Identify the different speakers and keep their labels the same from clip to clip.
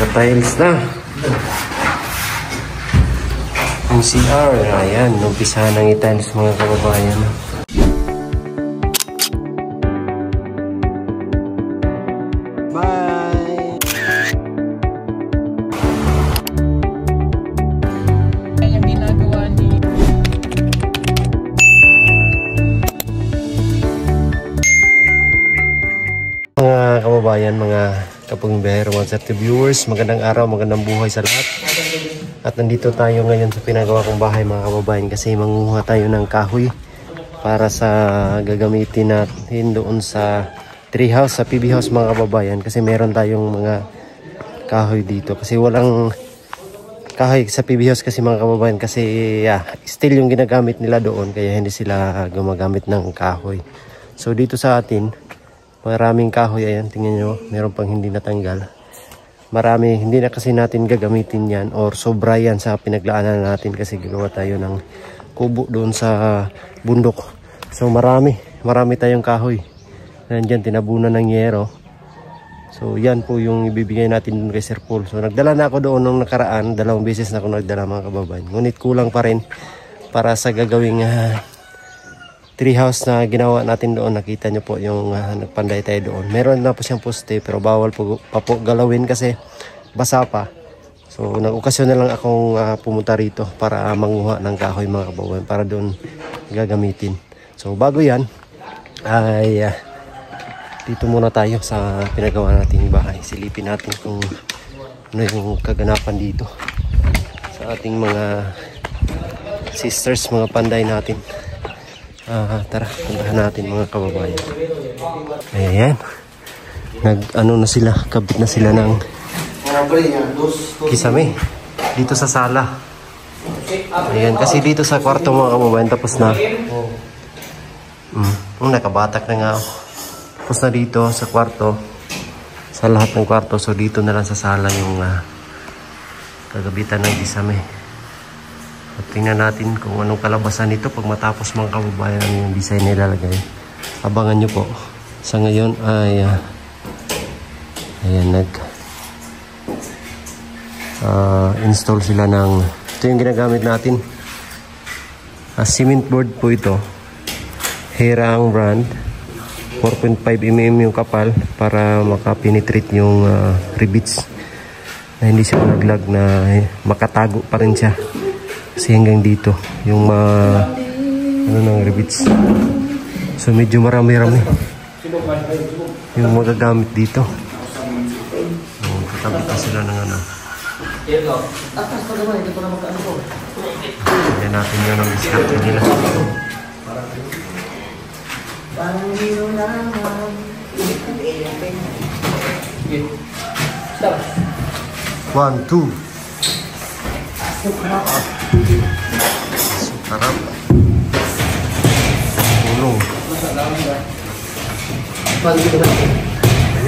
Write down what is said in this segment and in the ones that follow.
Speaker 1: Naka-tiles na. Yung CR, ayan, umpisa nang i-tiles mga kababayan. Bye!
Speaker 2: Yung ginagawa ni
Speaker 1: mga kababayan, mga kapag-bihero, mga safety viewers, magandang araw, magandang buhay sa lahat. At nandito tayo ngayon sa pinagawa kong bahay mga kababayan kasi manguha tayo ng kahoy para sa gagamitin natin doon sa tree house, sa PB house mga kababayan, kasi meron tayong mga kahoy dito kasi walang kahoy sa PB house kasi mga kababayan kasi still yung ginagamit nila doon kaya hindi sila gumagamit ng kahoy. So dito sa atin maraming kahoy, ayan tingnan nyo, meron pang hindi natanggal. Marami, hindi na kasi natin gagamitin yan or sobra yan sa pinaglaanan natin kasi gagawa tayo ng kubo doon sa bundok. So marami tayong kahoy. Nandiyan tinabunan ng yero. So yan po yung ibibigay natin doon kay Sir Paul. So nagdala na ako doon nung nakaraan, 2 beses na ako nagdala mga kababayan. Ngunit kulang pa rin para sa gagawing tree house na ginawa natin doon. Nakita nyo po yung nagpanday tayo doon. Meron na po siyang poste pero bawal po galawin kasi basa pa. So nag-okasyon na lang akong pumunta rito para manguha ng kahoy mga kababayan para doon gagamitin. So bago yan ay dito muna tayo sa pinagawa nating bahay. Silipin natin kung ano yung kaganapan dito sa ating mga sisters, mga panday natin. Tara, puntahan natin mga kababayan. Ayan. Nag-ano na sila, kabit na sila ng kisame dito sa sala. Ayan, kasi dito sa kwarto mga kababayan tapos na. Nakabatak na nga ako. Tapos na dito sa kwarto, sa lahat ng kwarto. So dito na lang sa sala yung kagabitan ng kisame. At tingnan natin kung anong kalabasan nito pag matapos mga kababayan yung design na ilalagay. Abangan nyo po. Sa ngayon ay ayan, install sila ng ito yung ginagamit natin. Cement board po ito. Herang brand. 4.5 mm yung kapal para makapenetrate yung rivets na hindi siya malaglag, na makatago pa rin siya. Kasi hanggang dito yung ng rivets. So medyo marami-rami yung magagamit dito. Katabit na sila ng ano. Yan natin yun ang diskarte nila. 1, 2. Sarap. Tulong.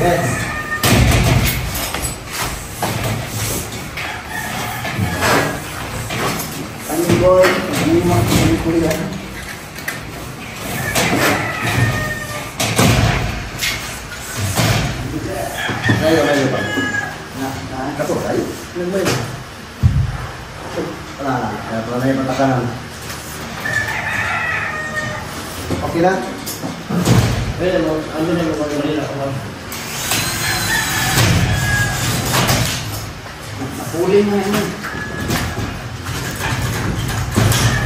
Speaker 1: Yes. Ano boy? Ano yung mga kulihan? Ayo pa. Kato, ayo. Kaya pala na yung patakanan. Okay na? Ano na yung mga napuling na yun.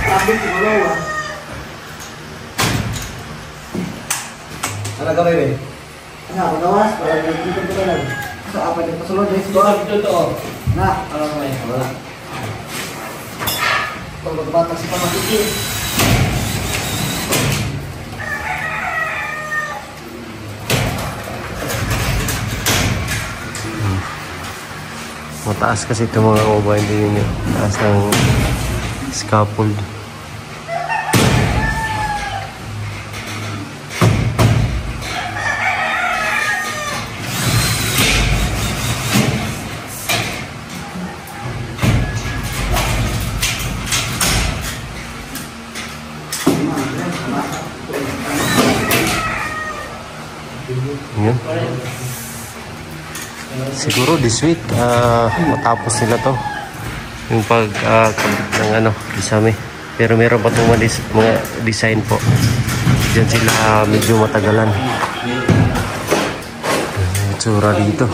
Speaker 1: Sabit ko malawa. Ano gawin ba? Ano, pagawas? Para nagpunta ko lang. So, apa yung pasulod? Ito. Na, ano kamay? Wala. Pag magbatas pa makikit. Mataas kasi ito mga kababayan din nyo. Taas ng scaffold. Yan. siguro this week matapos nila to yung pagkabit ng isame. Pero meron pa itong mga design po. Diyan sila medyo matagalan. Tsura dito.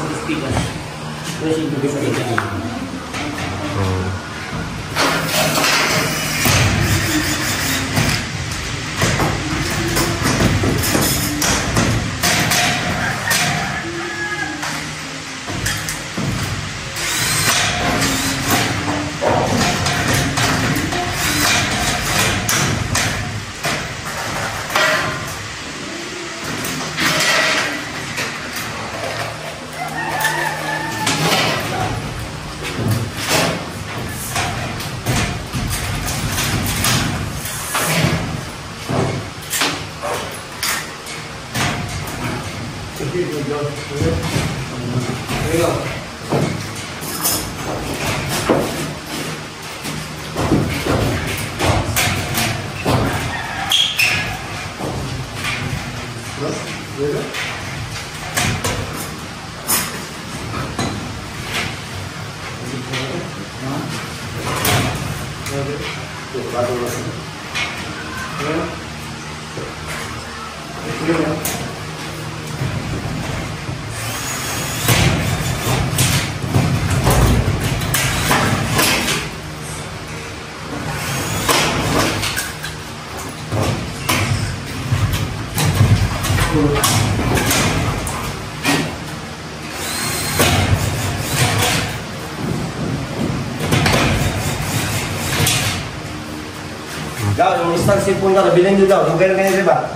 Speaker 3: Daw, yung stand cellphone ka, nabilin nyo daw. Yung ganyan-ganyan, diba?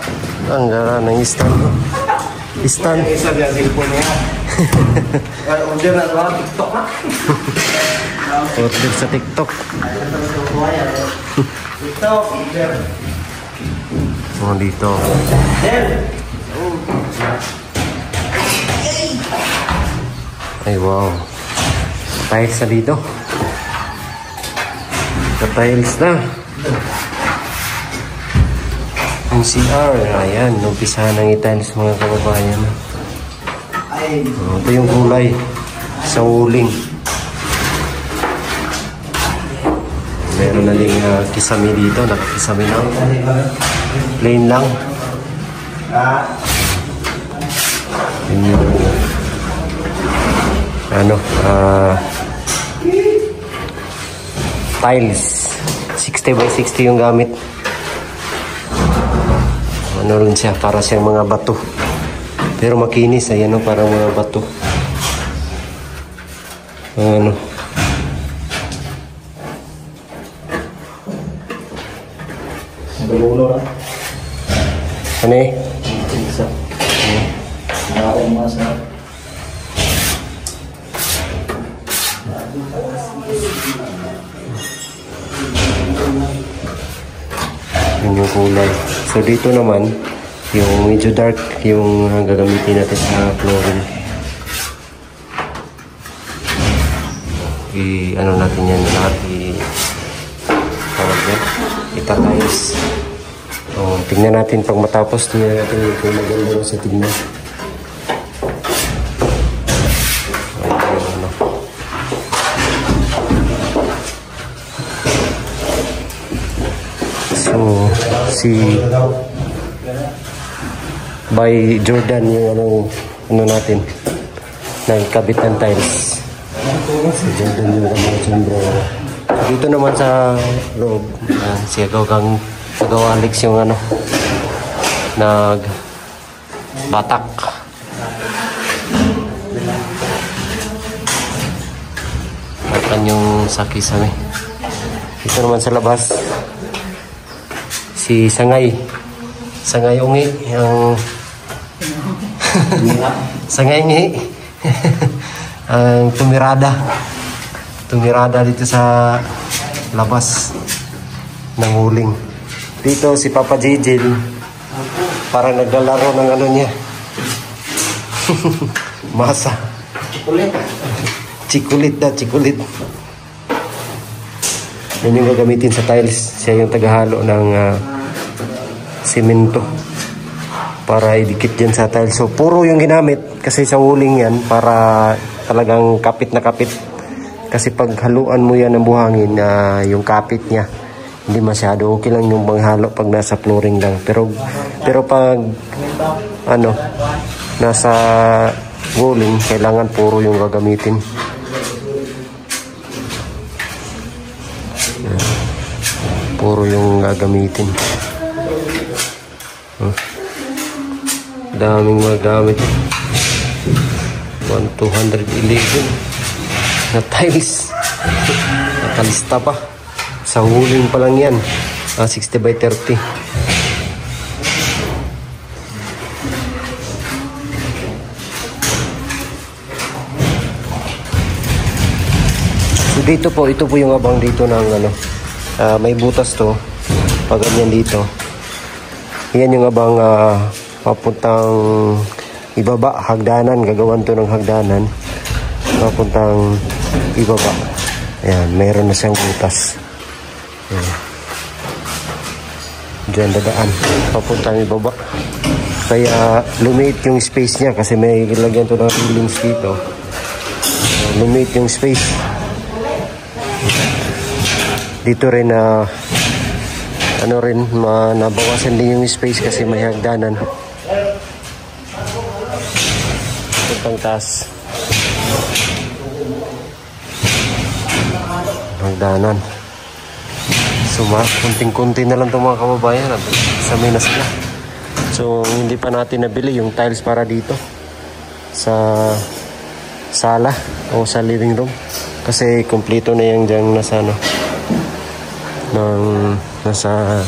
Speaker 1: Ang gara ng stand. Stand.
Speaker 3: Yung isa yung cellphone niya. Order na ba? TikTok ha?
Speaker 1: Order sa TikTok.
Speaker 3: TikTok, order.
Speaker 1: Oh, dito. Ay, wow. Tiles na dito. Tiles na. Ang CR, ayan, umpisahan ng i-tiles mga kababayan. Ito yung kulay sa uling. Meron na din kisame dito, nakakisame na. Plain lang. Yun yung tiles. 60 by 60 yung gamit. Ano rin siya, para siyang mga bato. Pero makinis, ayan o, parang mga bato. Ano. Ano eh? Yun yung kulay. So dito naman, yung medyo dark yung gagamitin natin sa flooring. Ano natin yan lahat, itatiles. So, tingnan natin pag matapos, tingnan natin kung maganda sa tingnan. So, si by Jordan yung ano natin, nagkabit ng tiles. Si Jordan yung sombrero. Dito naman sa loob, si Agaw Alex yung batak. At yung saki-sami. Dito naman sa labas, si Sangay Ungi, yung Sangay Ungi. Ang tumirada dito sa labas ng huling. Dito si Papa Jijil, parang naglalaro ng niya. Masa. Chikulit. Yan yung gagamitin sa tiles. Siya yung tagahalo ng simento para idikit dyan sa tiles. So puro yung ginamit kasi sa huling yan para talagang kapit na kapit. Kasi pag haluan mo yan ng buhangin, yung kapit niya, hindi masyado. Okay lang yung panghalo pag nasa flooring lang. Pero pag nasa walling, kailangan puro yung gagamitin. Puro yung gagamitin. Daming magamit. 211 na tiles. Nakalista pa. Sa huling pa lang yan. 60 by 30. So dito po, ito po yung abang dito ng may butas to. Pag ganyan dito. Yan yung abang papuntang ibaba, hagdanan. Gagawan to ng hagdanan. Papuntang ibaba. Ayan, mayroon na siyang butas. Ayan. Diyan dadaan. Papuntang ibaba. Kaya lumiit yung space niya kasi may lagyan to ng railings dito. Lumiit yung space. Dito rin nabawasan din yung space kasi may hagdanan. Papuntang taas. Hagdanan. So kunting-kunti na lang itong mga kababayan sa Minas na. So hindi pa natin nabili yung tiles para dito sa sala o sa living room kasi kompleto na yung dyan nasa nasa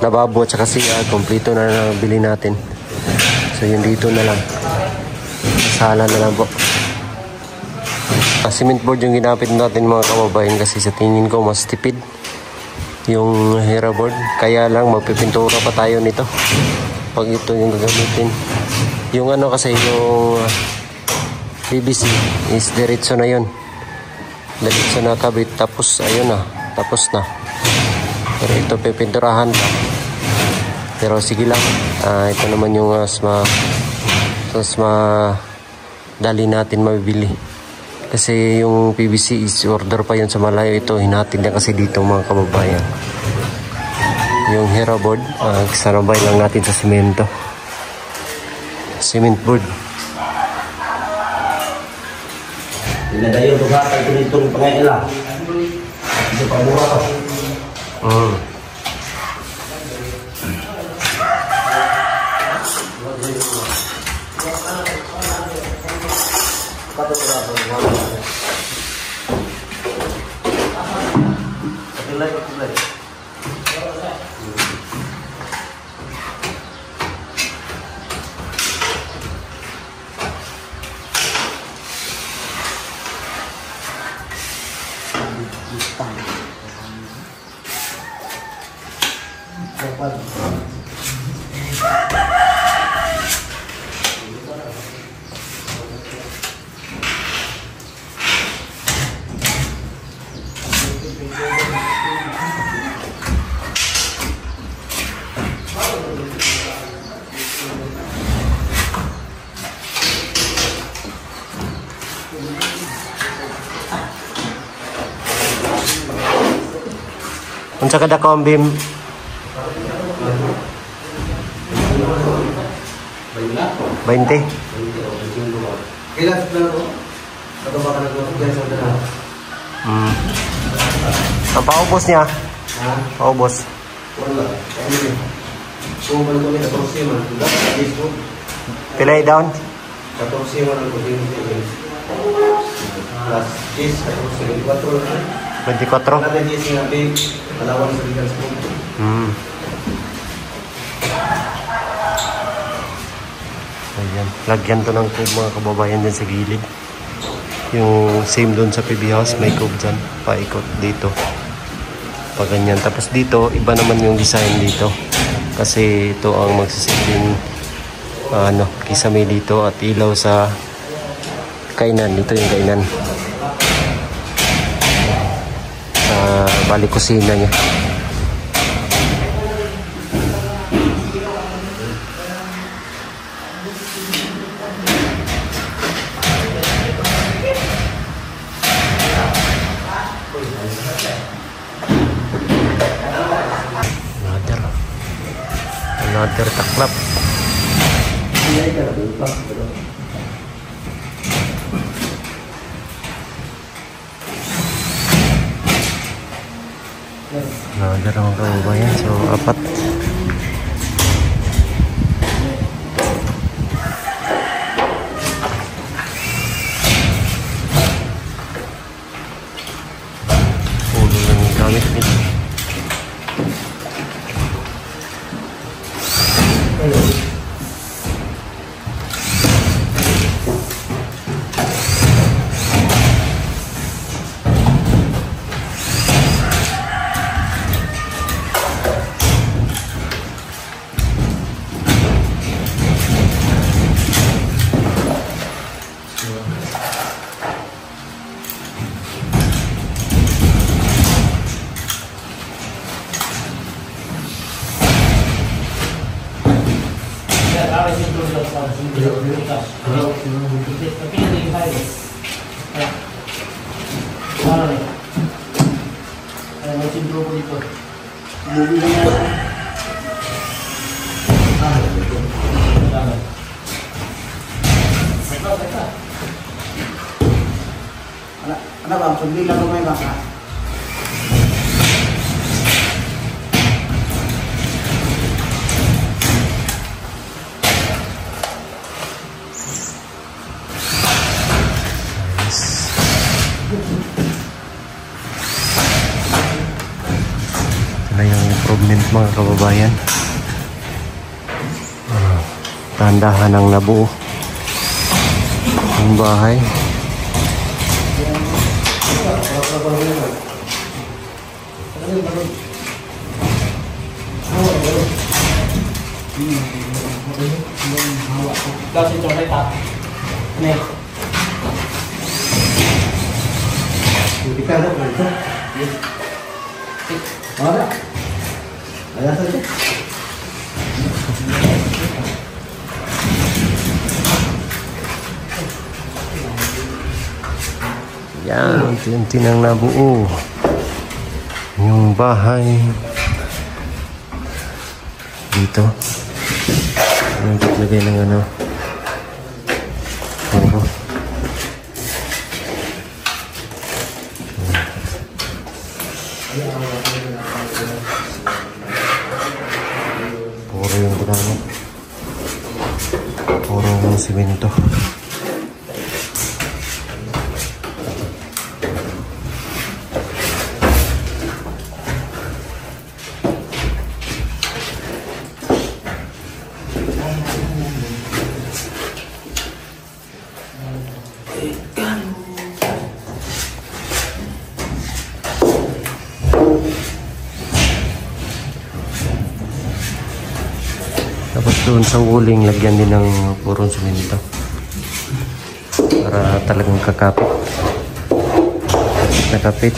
Speaker 1: lababo at saka CR, kompleto na nabili natin. So yung dito na lang, sala na lang po. Cement board yung ginapit natin mga kababayan kasi sa tingin ko mas tipid yung hera board. Kaya lang magpipintura pa tayo nito pag ito yung gagamitin. Yung kasi yung PVC is diretso na yun. Diretso na kabit tapos ayun na, tapos na. Pero ito pipinturahan pa. Pero sige lang, ito naman yung mas dali natin mabibili. Kasi yung PVC is order pa yun sa malayo. Ito hinatid na kasi dito mga kababayan. Yung hera board, sarabay lang natin sa semento. Cement board.
Speaker 3: Pinadayon ito ka, ito nitong pangailan. Ito pa mura ka.
Speaker 1: Unsa kada ka ang beam?
Speaker 3: 20. Kailan na ito? Ito ba ka nag-uusap?
Speaker 1: Ang paubos niya? Paubos.
Speaker 3: Wala. So, balik ko may 14 man.
Speaker 1: Pilay down?
Speaker 3: 14 man ang kuting. Plus 10, 14, 24.
Speaker 1: 24?
Speaker 3: Natin yung sinabi, alawan sa legal school.
Speaker 1: Ayan. Lagyan to ng cube mga kababayan dyan sa gilid. Yung same doon sa PB house, may cube dyan. Paikot dito. Pag ganyan. Tapos dito, iba naman yung design dito. Kasi ito ang magsisilbing kisame dito at ilaw sa kainan. Dito yung kainan. Bali kusina niya. Another taklap. Another mga kababayan. So, apat. Puno lang yung gamit nito.
Speaker 3: Ano bang, sundin lang lumay baka?
Speaker 1: Ito na yung improvement mga kababayan. Tandahan ang nabuo ang bahay.
Speaker 2: Kasi coba tak. Nih.
Speaker 3: Kita ada berapa? Ada. Ada saja.
Speaker 1: Yan, unti-unti nang nabuo yung bahay dito. Yung paglagay ng ano, puro. Puro yung gulano, puro yung simento. Tapos doon sa wuling, lagyan din ng purong simento para talagang kakapit. Nakapit.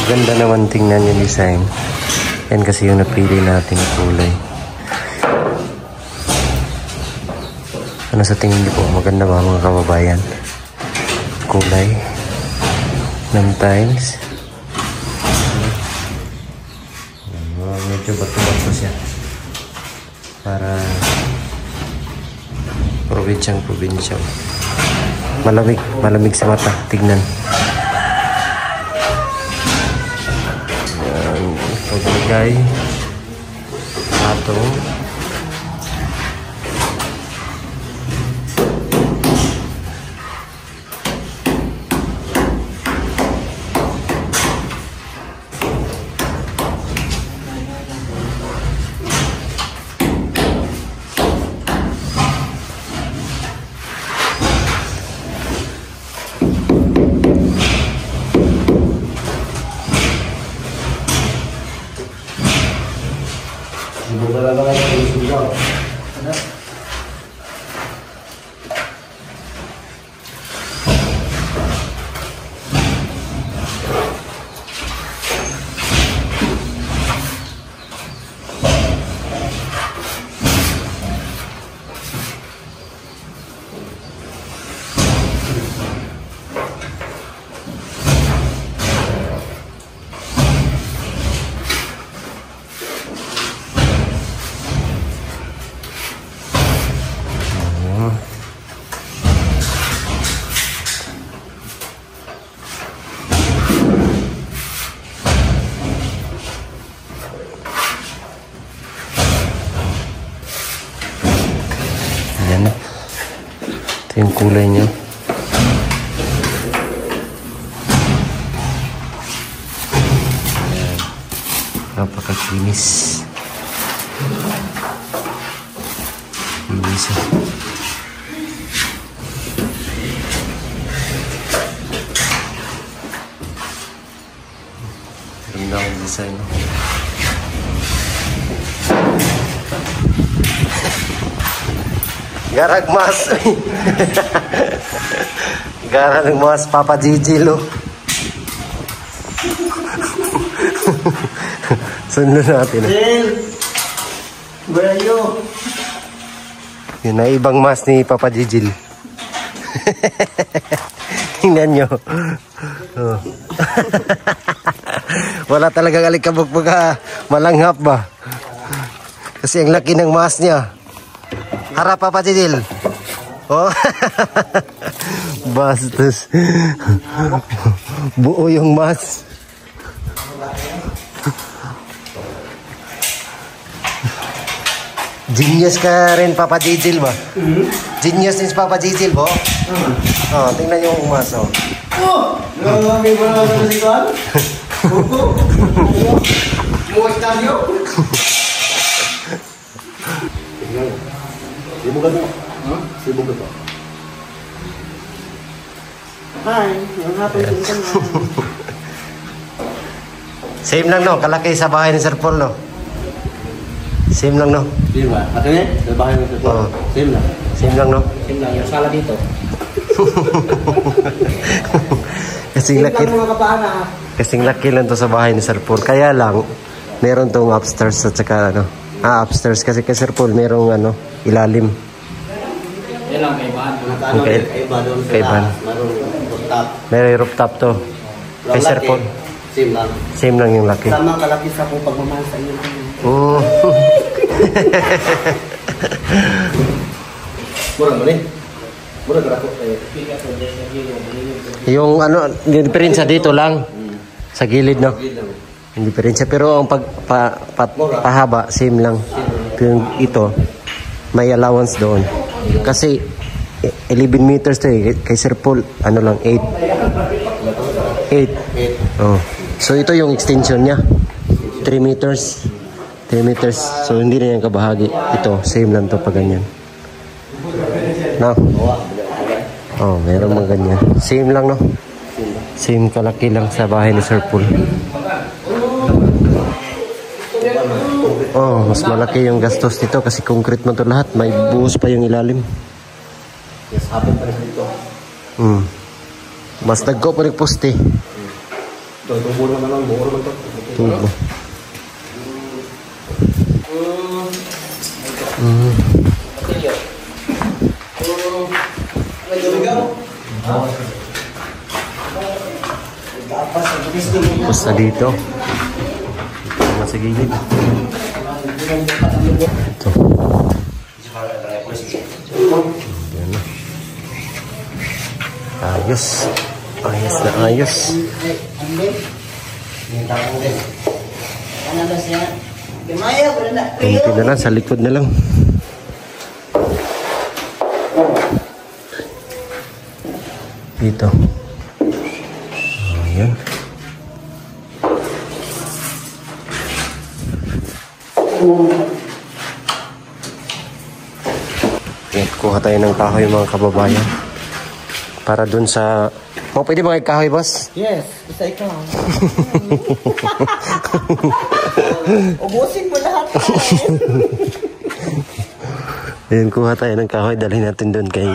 Speaker 1: Ganda naman tingnan yung design. Yan kasi yung napili nating kulay. Ano sa tingin niyo po? Maganda ba mga kababayan? Kulay ng tiles. Medyo bato-bato siya. Para probinsyang. Malamig sa mata. Tignan. Paglagay ato Ayan. Ito yung kulay niya. Ayan. Napakakinis. Kinis. Ganda ang design. Garag mas. Garag mas Papa Gigi lo. Sunod natin.
Speaker 3: Jill! Where are you?
Speaker 1: Yun na ibang mas ni Papa Gigi. Tingnan nyo. Oh. Wala talagang alikabok pagka malanghap ba? Kasi ang laki ng mas niya. Harap Papa Gigi. Oh. Bastos. Buo yung mas. Genius ka rin Papa Gigi ba? Genius din si Papa Gigi ba? Oh, tingnan niyo yung mas oh.
Speaker 3: Oh! May wala ka na dito? Buko? Muwas tayo? Sibo ka to? Sibo ka to?
Speaker 2: Hi, yung hapon din ka na.
Speaker 1: Same lang no, kalaki sa bahay ni Sir Paul no. Same lang no.
Speaker 3: Same ba? Ato niya? Sa bahay mo ito?
Speaker 1: Oo.
Speaker 3: Same lang.
Speaker 1: Same lang no.
Speaker 2: Same lang, yung sala dito.
Speaker 1: Kasing
Speaker 2: Same
Speaker 1: laki.
Speaker 2: lang mga kapana.
Speaker 1: Kasing laki lang to sa bahay ni Sir Paul. Kaya lang meron tong upstairs at saka ano. Upstairs kasi kay Sir Paul merong ano, ilalim.
Speaker 2: Yan lang, may bahan.
Speaker 3: Nakano
Speaker 1: Okay.
Speaker 3: rin kaiba doon sa
Speaker 1: Kaiba.
Speaker 3: taas. Marong rooftop.
Speaker 1: May rooftop to. Kay Sir
Speaker 3: Laki.
Speaker 1: Paul.
Speaker 3: Same lang.
Speaker 1: Same lang yung laki.
Speaker 3: Sama kalaki sa kong pagmamahal sa inyo.
Speaker 1: Oh.
Speaker 3: Murang mo rin? Murang ka ako.
Speaker 1: Yung ano, yung diferensya dito lang sa gilid no. Yung diferensya pero ang pahaba same lang. Yung ito may allowance doon. Kasi 11 meters to eh. Kay Sir Paul ano lang 8. 8. Oh. So ito yung extension niya. 3 meters. 3 meters. So hindi na yan kabahagi. Ito same lang to pag ganyan. No? Oh, meron mga ganyan. Same lang no. Same kalaki lang sa bahay ni Sir Paul. Oh, mas malaki yung gastos nito kasi concrete mo to lahat. May buhos pa yung ilalim.
Speaker 3: Yes, happen pa rin dito.
Speaker 1: Mas nagko pa rin poste.
Speaker 3: Tubo naman ang buo naman to.
Speaker 1: Tubo. Tapos na dito. Mga sa gilid. Ito. Yan na. Ayos. Ayos na ayos.
Speaker 2: Ano ba siya? Gamaya, wala na.
Speaker 1: Kunti na lang, sa likod na lang. Dito. Ayan. Ayan, kuha tayo ng kahoy mga kababayan. Para dun sa... Oh, pwede ba kayo kahoy, boss?
Speaker 2: Yes, isa ikaw. Ubusin mo lahat.
Speaker 1: Ayan, kuha tayo ng kahoy. Dalhin natin dun kay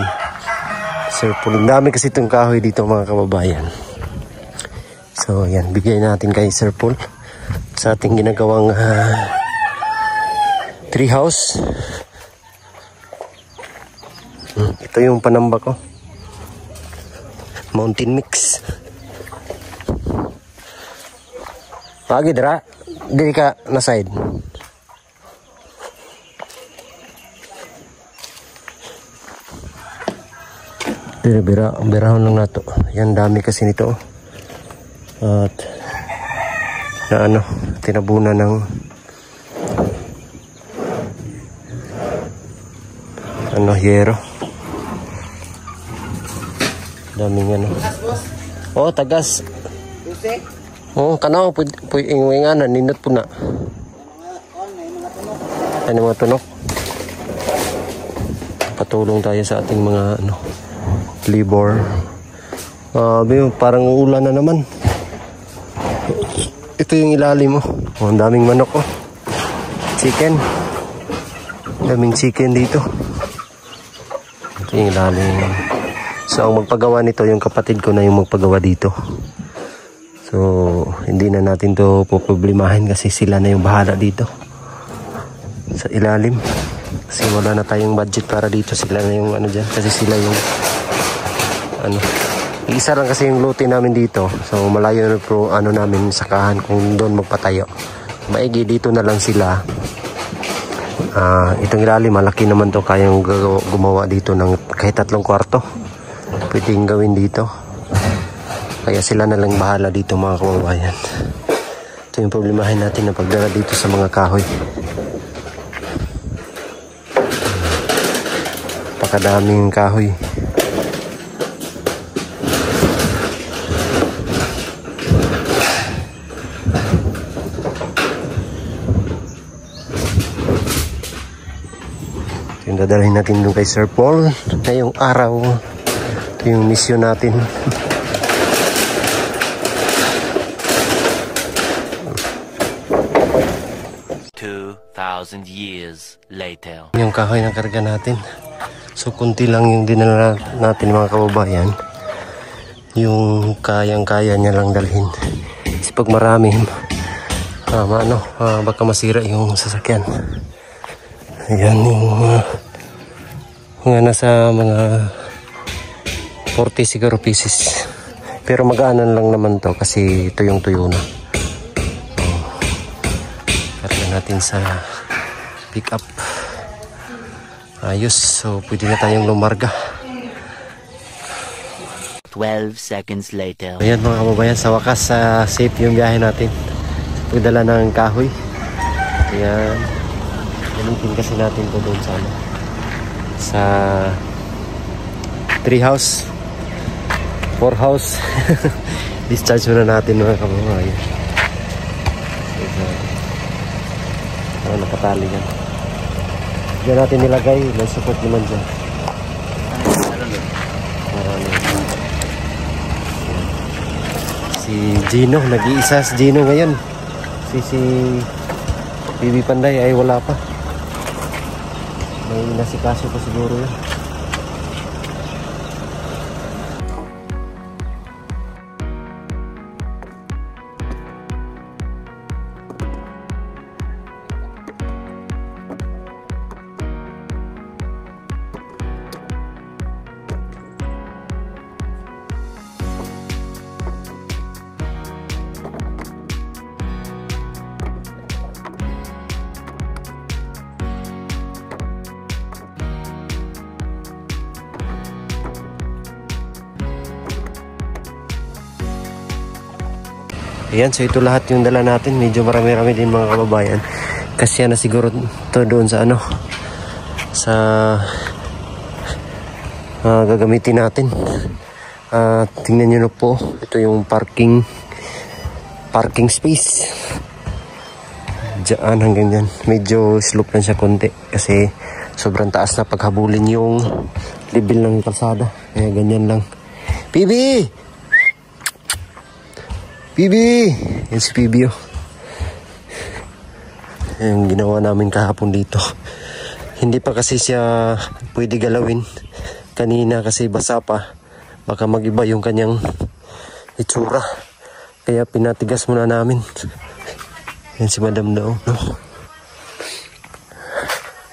Speaker 1: Sir Paul. Ang dami kasi itong kahoy dito mga kababayan. So, ayan. Bigay natin kay Sir Paul sa ating ginagawang tree house. Ito yung panamba ko. Mountain mix. Pagi dira, dili ka na side. Dili birahon lang nato. Yan dami kasi nito. At na ano, tinabunan ng ano, yero. Daming ano. Oh, tagas. Oh, kanaw ingwing ana ninot po na. Ano mga tunok? Patulong tayo sa ating mga ano, labor. Parang ulan na naman. Ito yung ilalim mo. Oh, ang daming manok oh. Chicken. Daming chicken dito. Ito yung ilalim. So ang magpagawa nito, yung kapatid ko na yung magpagawa dito. So hindi na natin to poproblemahin kasi sila na yung bahala dito sa ilalim. Kasi wala na tayong budget para dito, sila na yung ano dyan. Kasi sila yung ano, isa lang kasi yung lote namin dito. So malayo na pro ano namin sakahan kung doon magpatayo. Maigi dito na lang sila. Itong ilalim malaki naman to, kayang gumawa dito ng kahit 3 kwarto. Pwedeng gawin dito. Kaya sila na lang bahala dito mga kababayan. Ito yung problemahin natin na pagdala dito sa mga kahoy. Pakadaming kahoy. Ito yung dadalhin natin doon kay Sir Paul ngayong araw. Ito yung mission natin.
Speaker 4: 2,000 years later.
Speaker 1: Yung kahoy na karga natin. So kunti lang yung dinala natin mga kababayan. Yung kayang-kaya niya lang dalhin. Kasi pag marami, baka masira yung sasakyan. Ayan yung nasa mga 40 siguro pieces. Pero magaanan lang naman to kasi tuyong-tuyo na. Natin sa pick up. Ayos, so pwede na tayong lumarga.
Speaker 4: 12 seconds later.
Speaker 1: Ayan mga kababayan, sa wakas safe yung biyahe natin. Pagdala ng kahoy. Ayan. Gamitin kasi natin ito doon sa sa 3 house 4 house. Discharge muna natin mga kababayan. Nakatali yan. Diyan natin nilagay. May support naman dyan. Marami. Si Gino. Nag-iisa si Gino ngayon. Si Bibi Panday ay wala pa. May nasikaso pa siguro yan. Ayan, so ito lahat yung dala natin. Medyo marami-rami din mga kababayan. Kasi na siguro to doon sa ano, sa gagamitin natin. Tingnan nyo na po. Ito yung parking space. Diyan hanggang dyan. Medyo slope lang siya konti. Kasi sobrang taas na paghabulin yung level ng kalsada. Kaya ganyan lang. Pibi! Pibi! Yan si Pibi oh. Yung ginawa namin kahapon dito. Hindi pa kasi siya pwede galawin kanina kasi basa pa. Baka mag-iba yung kanyang itsura. Kaya pinatigas muna namin. Yan si Madam daw, no?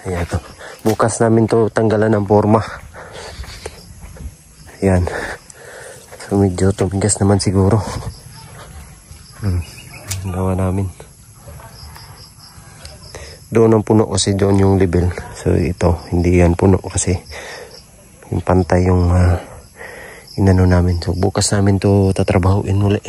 Speaker 1: Ayan to. Bukas namin to tanggalan ng forma. Ayan. So medyo tumigas naman siguro. Gawa namin. Doon ang puno kasi doon yung level. So ito, hindi yan puno kasi yung pantay yung inano namin. So bukas namin to tatrabahuin muli.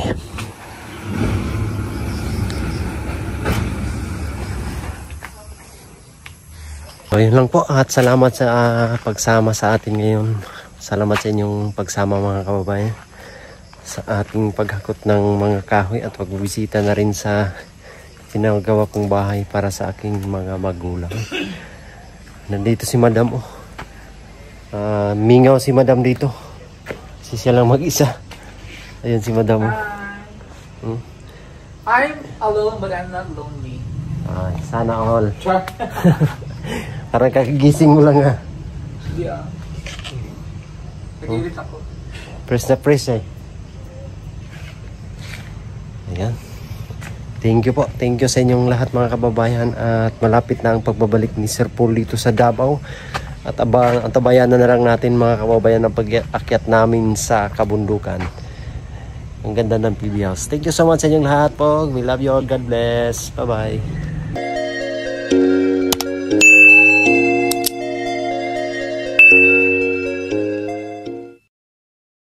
Speaker 1: So yun lang po at salamat sa pagsama sa atin ngayon. Salamat sa inyong pagsama mga kababayan sa ating paghakot ng mga kahoy at pagbibisita na rin sa pinagawa kong bahay para sa aking mga magulang. Nandito si Madam oh. Mingaw si Madam dito. Kasi siya lang mag-isa. Ayan si Madam oh.
Speaker 5: I'm alone but I'm not lonely.
Speaker 1: Ay, sana all.
Speaker 5: Char.
Speaker 1: Parang kagigising mo lang ha.
Speaker 5: Yeah. Nagilit ako.
Speaker 1: Press na press eh. Ayan. Thank you po. Thank you sa inyong lahat mga kababayan. At malapit na ang pagbabalik ni Sir Paul dito sa Davao. At antabayan na lang natin mga kababayan ang pag-akyat namin sa kabundukan. Ang ganda ng PB House. Thank you so much sa inyong lahat po. We love you all. God bless. Bye bye.